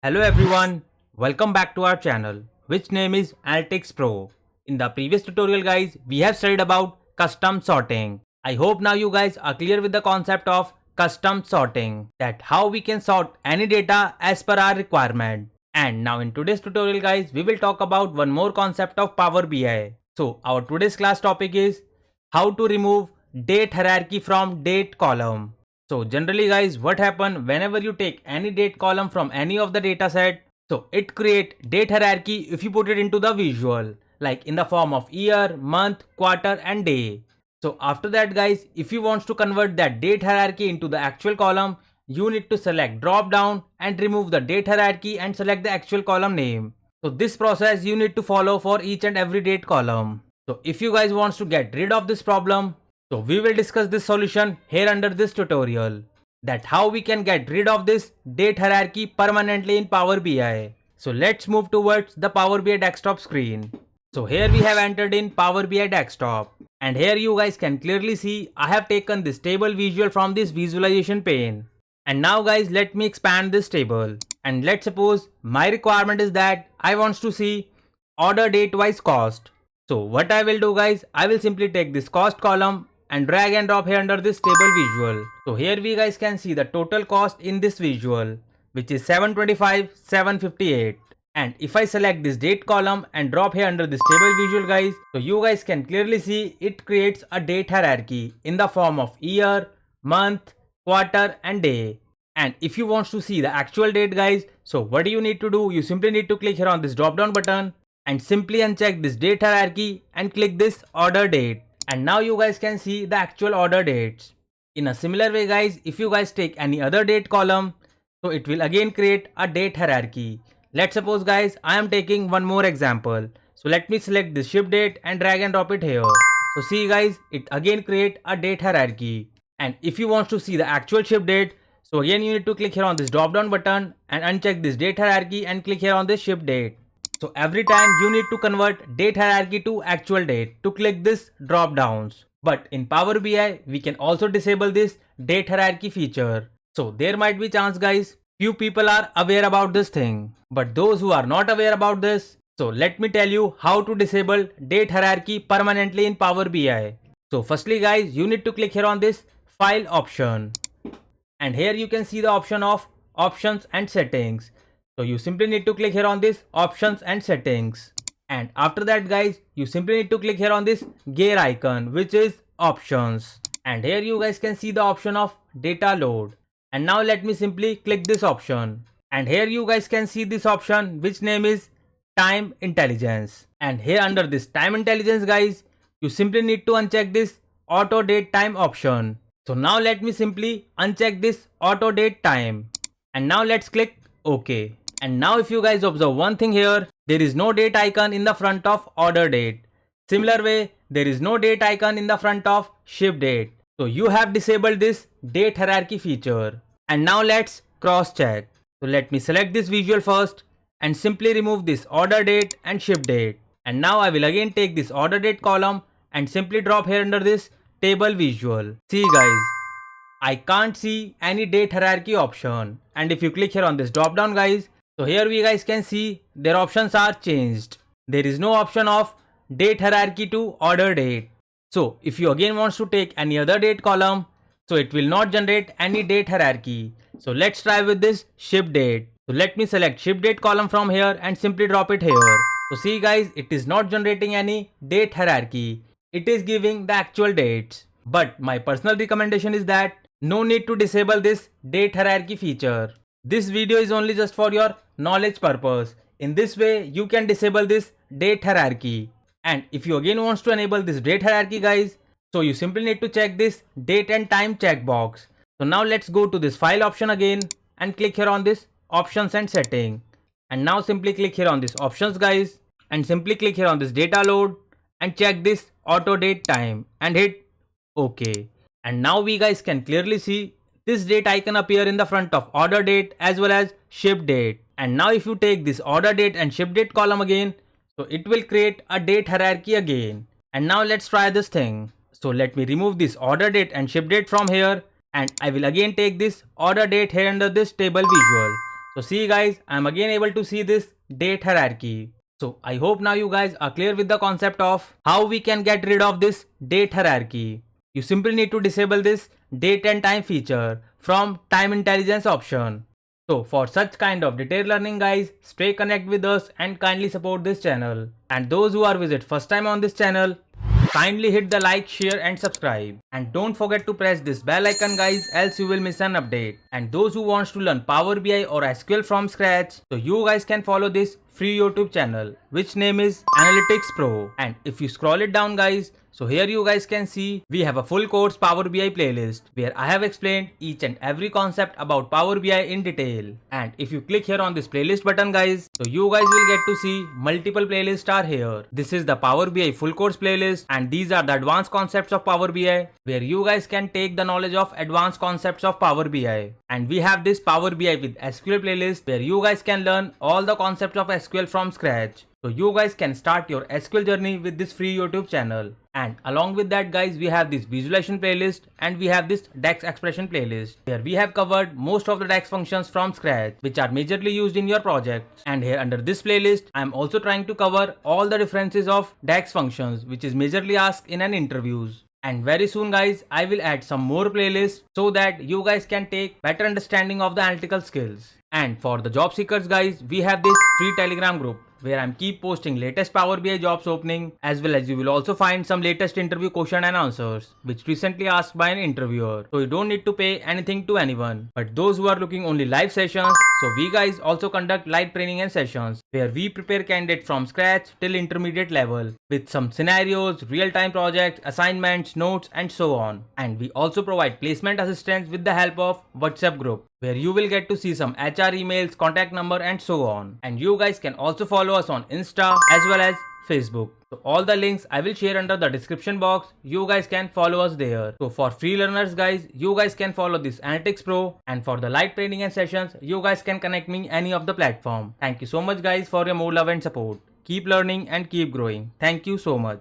Hello everyone, welcome back to our channel, which name is Analytics Pro. In the previous tutorial guys, we have studied about custom sorting. I hope now you guys are clear with the concept of custom sorting, that how we can sort any data as per our requirement. And now in today's tutorial guys, we will talk about one more concept of Power BI. So our today's class topic is how to remove date hierarchy from date column. So generally guys, what happen whenever you take any date column from any of the data set, so it create date hierarchy if you put it into the visual, like in the form of year, month, quarter and day. So after that guys, if you want to convert that date hierarchy into the actual column, you need to select drop down and remove the date hierarchy and select the actual column name. So this process you need to follow for each and every date column. So if you guys want to get rid of this problem, so we will discuss this solution here under this tutorial, that how we can get rid of this date hierarchy permanently in Power BI. So let's move towards the Power BI desktop screen. So here we have entered in Power BI desktop, and here you guys can clearly see I have taken this table visual from this visualization pane. And now guys, let me expand this table, and let's suppose my requirement is that I want to see order date wise cost. So what I will do guys, I will simply take this cost column and drag and drop here under this table visual. So here we guys can see the total cost in this visual, which is 725, 758. And if I select this date column and drop here under this table visual guys, so you guys can clearly see it creates a date hierarchy in the form of year, month, quarter and day. And if you want to see the actual date guys, so what do you need to do? You simply need to click here on this drop down button and simply uncheck this date hierarchy and click this order date. And now you guys can see the actual order dates. In a similar way guys, if you guys take any other date column, so it will again create a date hierarchy. Let's suppose guys, I am taking one more example. So let me select this ship date and drag and drop it here. So see guys, it again create a date hierarchy. And if you want to see the actual ship date, so again you need to click here on this drop down button and uncheck this date hierarchy and click here on this ship date. So every time you need to convert date hierarchy to actual date to click this drop downs. But in Power BI, we can also disable this date hierarchy feature. So there might be chance guys, few people are aware about this thing. But those who are not aware about this, so let me tell you how to disable date hierarchy permanently in Power BI. So firstly guys, you need to click here on this file option. And here you can see the option of options and settings. So you simply need to click here on this options and settings. And after that guys, you simply need to click here on this gear icon, which is options. And here you guys can see the option of data load. And now let me simply click this option. And here you guys can see this option, which name is time intelligence. And here under this time intelligence guys, you simply need to uncheck this auto date time option. So now let me simply uncheck this auto date time. And now let's click OK. And now if you guys observe one thing here, there is no date icon in the front of order date. Similar way, there is no date icon in the front of ship date. So you have disabled this date hierarchy feature. And now let's cross check. So let me select this visual first and simply remove this order date and ship date. And now I will again take this order date column and simply drop here under this table visual. See guys, I can't see any date hierarchy option. And if you click here on this drop down guys, so here we guys can see their options are changed. There is no option of date hierarchy to order date. So if you again want to take any other date column, so it will not generate any date hierarchy. So let's try with this ship date. So let me select ship date column from here and simply drop it here. So see guys, it is not generating any date hierarchy. It is giving the actual dates. But my personal recommendation is that no need to disable this date hierarchy feature. This video is only just for your knowledge purpose. In this way, you can disable this date hierarchy. And if you again want to enable this date hierarchy guys, so you simply need to check this date and time checkbox. So now let's go to this file option again and click here on this options and setting. And now simply click here on this options guys and simply click here on this data load and check this auto date time and hit OK. And now we guys can clearly see this date icon appear in the front of order date as well as ship date. And now if you take this order date and ship date column again, so it will create a date hierarchy again. And now let's try this thing. So let me remove this order date and ship date from here. And I will again take this order date here under this table visual. So see guys, I'm again able to see this date hierarchy. So I hope now you guys are clear with the concept of how we can get rid of this date hierarchy. You simply need to disable this date and time feature from time intelligence option. So for such kind of detailed learning guys, stay connected with us and kindly support this channel. And those who are visit first time on this channel, kindly hit the like, share and subscribe. And don't forget to press this bell icon guys, else you will miss an update. And those who wants to learn Power BI or SQL from scratch, so you guys can follow this free YouTube channel, which name is Analytics Pro. And if you scroll it down guys, so here you guys can see we have a full course Power BI playlist where I have explained each and every concept about Power BI in detail. And if you click here on this playlist button guys, so you guys will get to see multiple playlists are here. This is the Power BI full course playlist and these are the advanced concepts of Power BI where you guys can take the knowledge of advanced concepts of Power BI. And we have this Power BI with SQL playlist where you guys can learn all the concepts of SQL from scratch. So you guys can start your SQL journey with this free YouTube channel. And along with that guys, we have this visualization playlist and we have this DAX expression playlist where we have covered most of the DAX functions from scratch which are majorly used in your projects. And here under this playlist, I am also trying to cover all the differences of DAX functions which is majorly asked in an interviews. And very soon guys, I will add some more playlists so that you guys can take better understanding of the analytical skills. And for the job seekers guys, we have this free Telegram group where I'm keep posting latest Power BI jobs opening, as well as you will also find some latest interview question and answers which recently asked by an interviewer. So you don't need to pay anything to anyone. But those who are looking only live sessions, so we guys also conduct live training and sessions where we prepare candidates from scratch till intermediate level with some scenarios, real-time projects, assignments, notes and so on. And we also provide placement assistance with the help of WhatsApp group where you will get to see some HR emails, contact number and so on. And you guys can also follow us on Insta as well as Facebook. So all the links I will share under the description box. You guys can follow us there. So for free learners guys, you guys can follow this Analytics Pro, and for the live training and sessions, you guys can connect me any of the platform. Thank you so much guys for your more love and support. Keep learning and keep growing. Thank you so much.